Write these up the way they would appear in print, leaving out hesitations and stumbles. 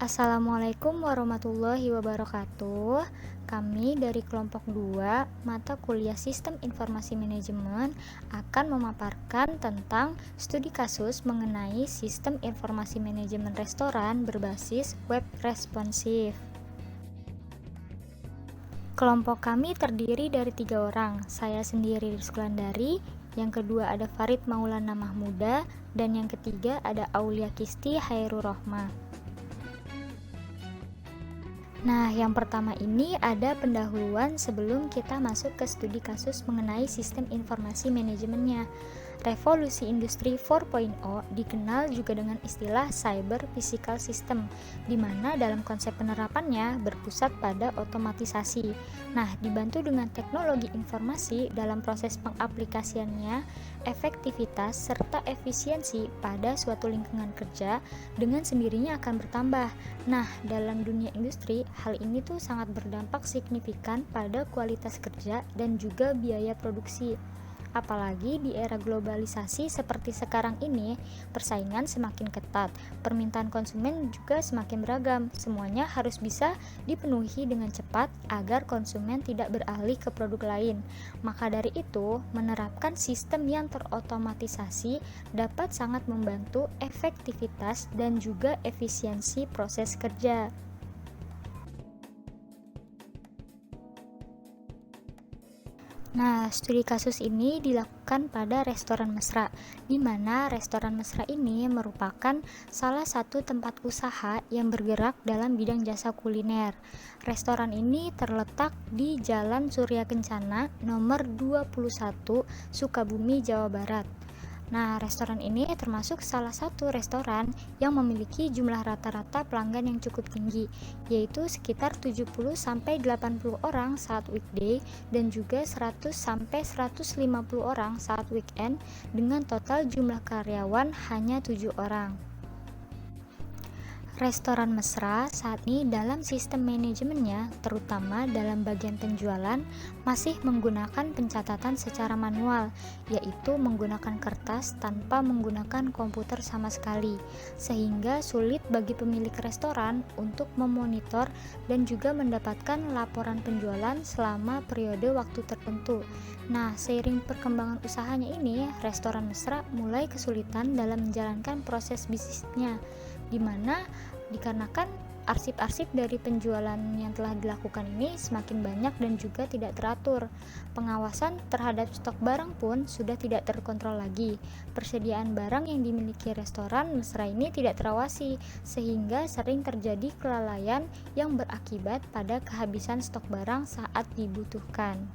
Assalamualaikum warahmatullahi wabarakatuh. Kami dari kelompok 2 mata kuliah Sistem Informasi Manajemen akan memaparkan tentang studi kasus mengenai sistem informasi manajemen restoran berbasis web responsif. Kelompok kami terdiri dari 3 orang. Saya sendiri Rizkulandari, yang kedua ada Farid Maulana Mahmuda, dan yang ketiga ada Aulia Kisti Hairur Rohmah. Nah, yang pertama ini ada pendahuluan sebelum kita masuk ke studi kasus mengenai sistem informasi manajemennya. Revolusi Industri 4.0 dikenal juga dengan istilah Cyber Physical System, di mana dalam konsep penerapannya berpusat pada otomatisasi. Nah, dibantu dengan teknologi informasi dalam proses pengaplikasiannya, efektivitas serta efisiensi pada suatu lingkungan kerja dengan sendirinya akan bertambah. Nah, dalam dunia industri, hal ini tuh sangat berdampak signifikan pada kualitas kerja dan juga biaya produksi. Apalagi di era globalisasi seperti sekarang ini, persaingan semakin ketat, permintaan konsumen juga semakin beragam. Semuanya harus bisa dipenuhi dengan cepat agar konsumen tidak beralih ke produk lain. Maka dari itu, menerapkan sistem yang terotomatisasi dapat sangat membantu efektivitas dan juga efisiensi proses kerja. Nah, studi kasus ini dilakukan pada restoran Mesra, di mana restoran Mesra ini merupakan salah satu tempat usaha yang bergerak dalam bidang jasa kuliner. Restoran ini terletak di Jalan Surya Kencana nomor 21, Sukabumi, Jawa Barat. Nah, restoran ini termasuk salah satu restoran yang memiliki jumlah rata-rata pelanggan yang cukup tinggi, yaitu sekitar 70-80 orang saat weekday dan juga 100-150 orang saat weekend, dengan total jumlah karyawan hanya 7 orang. Restoran Mesra saat ini dalam sistem manajemennya, terutama dalam bagian penjualan, masih menggunakan pencatatan secara manual, yaitu menggunakan kertas tanpa menggunakan komputer sama sekali, sehingga sulit bagi pemilik restoran untuk memonitor dan juga mendapatkan laporan penjualan selama periode waktu tertentu. Nah, seiring perkembangan usahanya ini, restoran Mesra mulai kesulitan dalam menjalankan proses bisnisnya, di mana dikarenakan arsip-arsip dari penjualan yang telah dilakukan ini semakin banyak dan juga tidak teratur. Pengawasan terhadap stok barang pun sudah tidak terkontrol lagi. Persediaan barang yang dimiliki restoran Mesra ini tidak terawasi, sehingga sering terjadi kelalaian yang berakibat pada kehabisan stok barang saat dibutuhkan.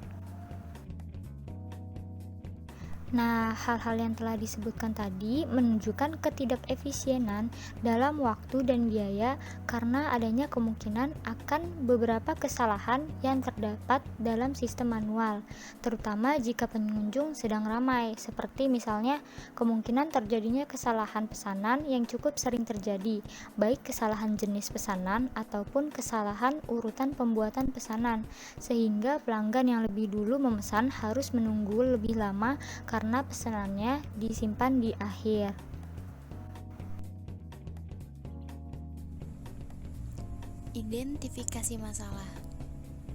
Nah, hal-hal yang telah disebutkan tadi menunjukkan ketidakefisienan dalam waktu dan biaya karena adanya kemungkinan akan beberapa kesalahan yang terdapat dalam sistem manual, terutama jika pengunjung sedang ramai, seperti misalnya kemungkinan terjadinya kesalahan pesanan yang cukup sering terjadi, baik kesalahan jenis pesanan ataupun kesalahan urutan pembuatan pesanan, sehingga pelanggan yang lebih dulu memesan harus menunggu lebih lama karena pesanannya disimpan di akhir. Identifikasi masalah.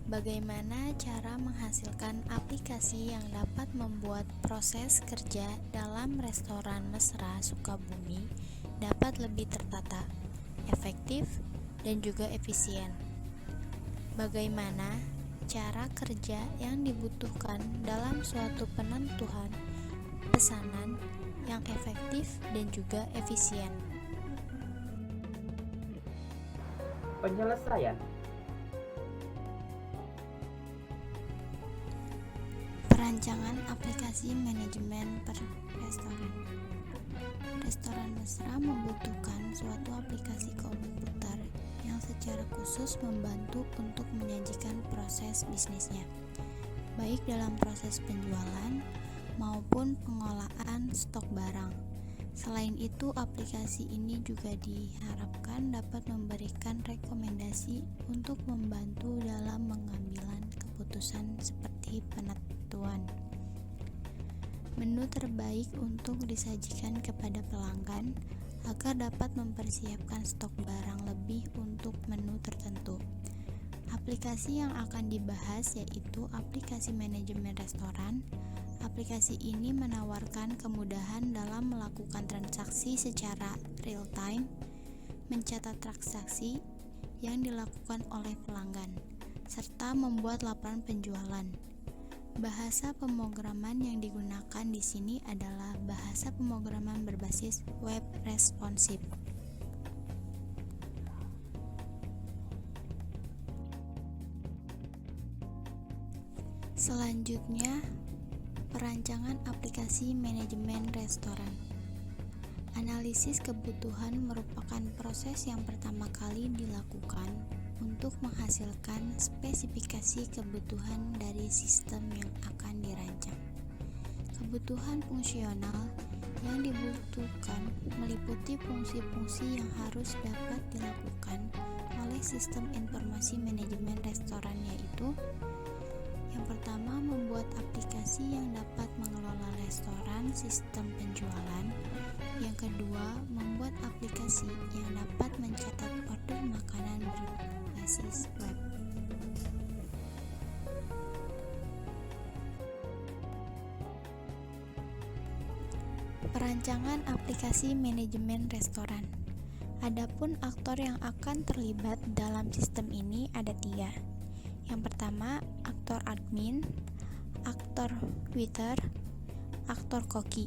Bagaimana cara menghasilkan aplikasi yang dapat membuat proses kerja dalam restoran Mesra Sukabumi dapat lebih tertata, efektif, dan juga efisien. Bagaimana cara kerja yang dibutuhkan dalam suatu penentuan pesanan yang efektif dan juga efisien. Penyelesaian. Perancangan aplikasi manajemen per restoran. Restoran Mesra membutuhkan suatu aplikasi komputer yang secara khusus membantu untuk menyajikan proses bisnisnya, baik dalam proses penjualan maupun pengolahan stok barang. Selain itu, aplikasi ini juga diharapkan dapat memberikan rekomendasi untuk membantu dalam pengambilan keputusan seperti penentuan menu terbaik untuk disajikan kepada pelanggan, agar dapat mempersiapkan stok barang lebih untuk menu tertentu. Aplikasi yang akan dibahas yaitu aplikasi manajemen restoran. Aplikasi ini menawarkan kemudahan dalam melakukan transaksi secara real time, mencatat transaksi yang dilakukan oleh pelanggan, serta membuat laporan penjualan. Bahasa pemrograman yang digunakan di sini adalah bahasa pemrograman berbasis web responsive. Selanjutnya, perancangan aplikasi manajemen restoran. Analisis kebutuhan merupakan proses yang pertama kali dilakukan untuk menghasilkan spesifikasi kebutuhan dari sistem yang akan dirancang. Kebutuhan fungsional yang dibutuhkan meliputi fungsi-fungsi yang harus dapat dilakukan oleh sistem informasi manajemen restoran, yaitu yang pertama, membuat aplikasi yang dapat mengelola restoran sistem penjualan. Yang kedua, membuat aplikasi yang dapat mencatat order makanan berbasis web. Perancangan aplikasi manajemen restoran. Adapun aktor yang akan terlibat dalam sistem ini ada 3. Yang pertama, aktor admin, aktor waiter, aktor koki.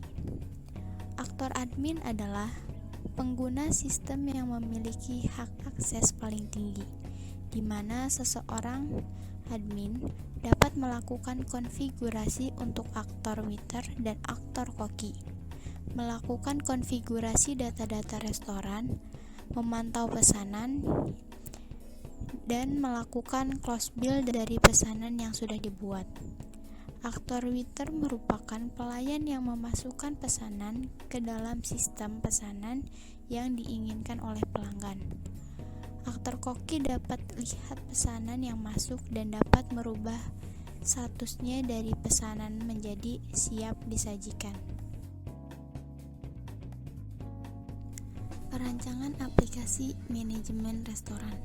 Aktor admin adalah pengguna sistem yang memiliki hak akses paling tinggi, di mana seseorang admin dapat melakukan konfigurasi untuk aktor waiter dan aktor koki, melakukan konfigurasi data-data restoran, memantau pesanan, dan melakukan close bill dari pesanan yang sudah dibuat. Aktor waiter merupakan pelayan yang memasukkan pesanan ke dalam sistem pesanan yang diinginkan oleh pelanggan. Aktor koki dapat lihat pesanan yang masuk dan dapat merubah statusnya dari pesanan menjadi siap disajikan. Perancangan aplikasi manajemen restoran.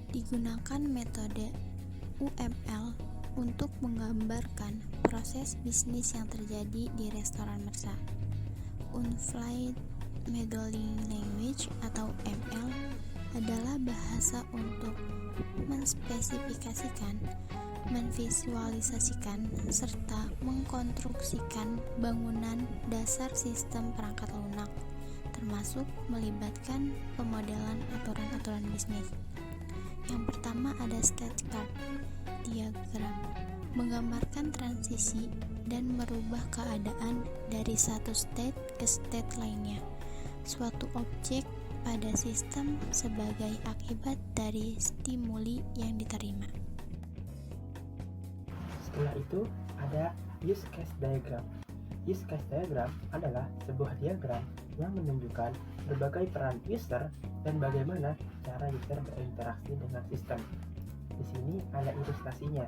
Digunakan metode UML untuk menggambarkan proses bisnis yang terjadi di restoran Mersa. Unified Modeling Language atau ML adalah bahasa untuk menspesifikasikan, menvisualisasikan, serta mengkonstruksikan bangunan dasar sistem perangkat lunak, termasuk melibatkan pemodelan aturan-aturan bisnis. Yang pertama ada state chart diagram, menggambarkan transisi dan merubah keadaan dari satu state ke state lainnya, suatu objek pada sistem sebagai akibat dari stimuli yang diterima. Setelah itu ada use case diagram. Use case diagram adalah sebuah diagram yang menunjukkan berbagai peran user dan bagaimana cara user berinteraksi dengan sistem. Di sini ada ilustrasinya.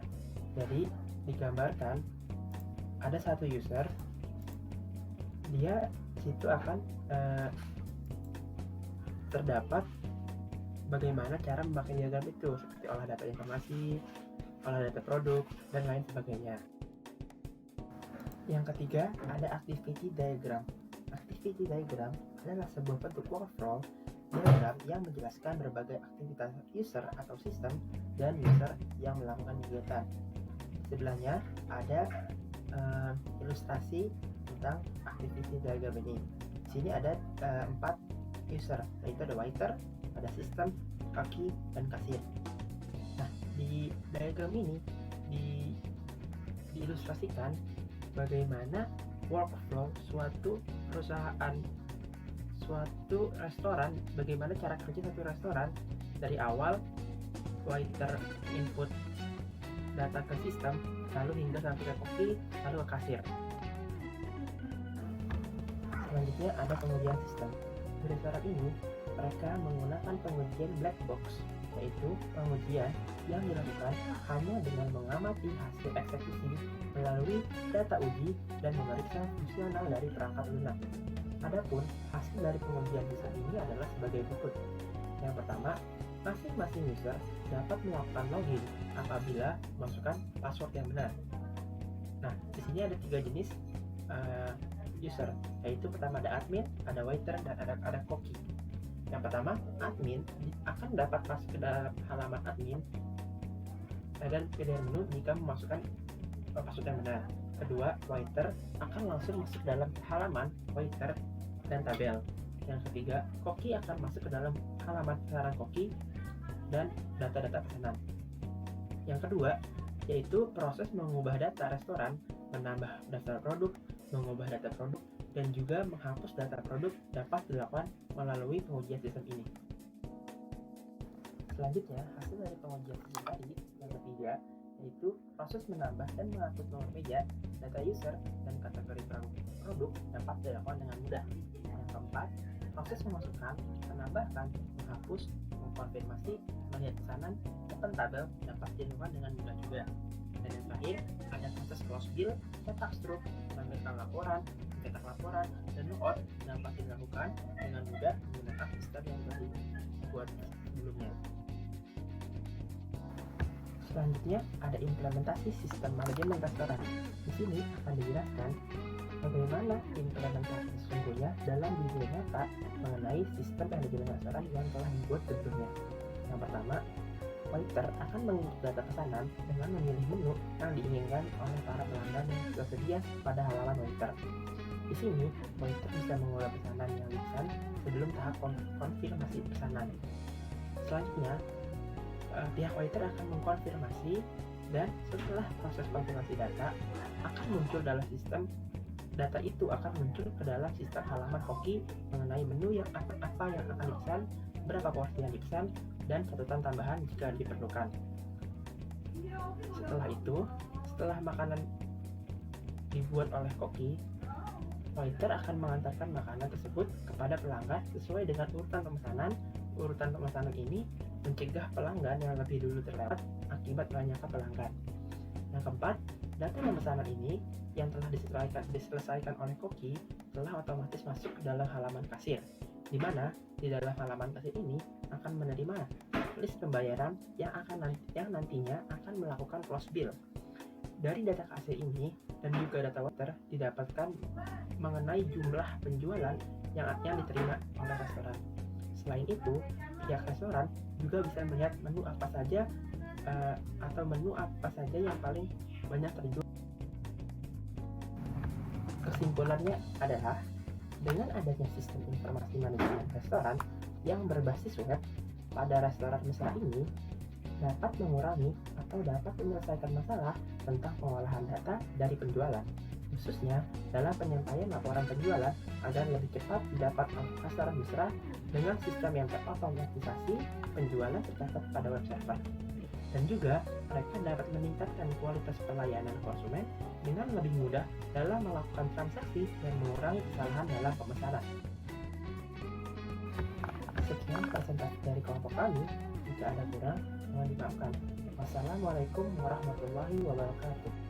Jadi digambarkan ada satu user, dia situ akan terdapat bagaimana cara memakai diagram itu, seperti olah data informasi, olah data produk, dan lain sebagainya. Yang ketiga ada activity diagram. Activity diagram adalah sebuah bentuk workflow diagram yang menjelaskan berbagai aktivitas user atau sistem dan user yang melakukan kegiatan. Sebelahnya ada ilustrasi tentang activity diagram ini. Di sini ada 4 user, yaitu ada waiter, ada sistem, kaki, dan kasir. Nah, di diagram ini diilustrasikan bagaimana workflow suatu perusahaan, suatu restoran, bagaimana cara kerja satu restoran dari awal waiter input data ke sistem, lalu hingga sampai ke koki, lalu ke kasir. Selanjutnya ada pengujian sistem. Di restoran ini mereka menggunakan pengujian black box, yaitu pengujian yang dilakukan hanya dengan mengamati hasil eksekusi melalui data uji dan memeriksa fungsional dari perangkat lunak. Adapun hasil dari pengujian user ini adalah sebagai berikut. Yang pertama, masing-masing user dapat melakukan login apabila memasukkan password yang benar. Nah, di sini ada 3 jenis user, yaitu pertama ada admin, ada waiter, dan ada koki. Yang pertama, admin akan dapat masuk ke dalam halaman admin dan pilihan menu jika memasukkan password yang benar. Kedua, waiter akan langsung masuk dalam halaman waiter dan tabel. Yang ketiga, koki akan masuk ke dalam halaman pesanan koki dan data-data pesanan. Yang kedua, yaitu proses mengubah data restoran, menambah daftar produk, mengubah data produk, dan juga menghapus data produk dapat dilakukan melalui pengujian sistem ini. Selanjutnya, hasil dari pengujian sistem tadi, yang ketiga, yaitu proses menambah dan menghapus nomor meja, data user, dan kategori produk dapat dilakukan dengan mudah. Yang keempat, proses memasukkan, menambahkan, menghapus, mengkonfirmasi, melihat pesanan, open tabel dapat dilakukan dengan mudah juga. Dan yang terakhir, ada proses close bill, cetak struk, menampilkan laporan, cetak laporan, dan logout dapat dilakukan dengan mudah menggunakan sistem yang telah dibuat sebelumnya. Selanjutnya, ada implementasi sistem manajemen restoran. Di sini akan dijelaskan bagaimana implementasi sesungguhnya dalam dunia nyata mengenai sistem manajemen restoran yang telah dibuat sebelumnya. Yang pertama, waiter akan menginput data pesanan dengan memilih menu yang diinginkan oleh para pelanggan yang tersedia pada halaman waiter. Di sini, waiter bisa mengolah pesanan yang dipesan sebelum tahap konfirmasi pesanan. Selanjutnya, pihak waiter akan mengkonfirmasi dan setelah proses konfirmasi data akan muncul dalam sistem data itu akan muncul ke dalam sistem halaman koki mengenai menu yang apa yang akan dipesan, berapa porsi yang dipesan, dan catatan tambahan jika diperlukan. Setelah itu, setelah makanan dibuat oleh koki, waiter akan mengantarkan makanan tersebut kepada pelanggan sesuai dengan urutan pemesanan. Urutan pemesanan ini mencegah pelanggan yang lebih dulu terlewat akibat banyaknya pelanggan. Yang keempat, data pemesanan ini yang telah diselesaikan oleh koki telah otomatis masuk ke dalam halaman kasir, di mana di dalam halaman kasir ini akan menerima list pembayaran yang nantinya akan melakukan close bill. Dari data kasir ini dan juga data waiter didapatkan mengenai jumlah penjualan yang diterima oleh restoran. Selain itu, pihak restoran juga bisa melihat menu apa saja yang paling banyak terjual. Kesimpulannya adalah, dengan adanya sistem informasi manajemen restoran yang berbasis web pada restoran mesra ini dapat mengurangi atau dapat menyelesaikan masalah tentang pengolahan data dari penjualan, khususnya dalam penyampaian laporan penjualan agar lebih cepat didapat oleh restoran mesra dengan sistem yang terotomatisasi penjualan tercatat pada web server. Dan juga mereka dapat meningkatkan kualitas pelayanan konsumen dengan lebih mudah dalam melakukan transaksi dan mengurangi kesalahan dalam pemesanan. Sekian presentasi dari kelompok kami. Jika ada kurang, mohon dimaafkan. Wassalamualaikum warahmatullahi wabarakatuh.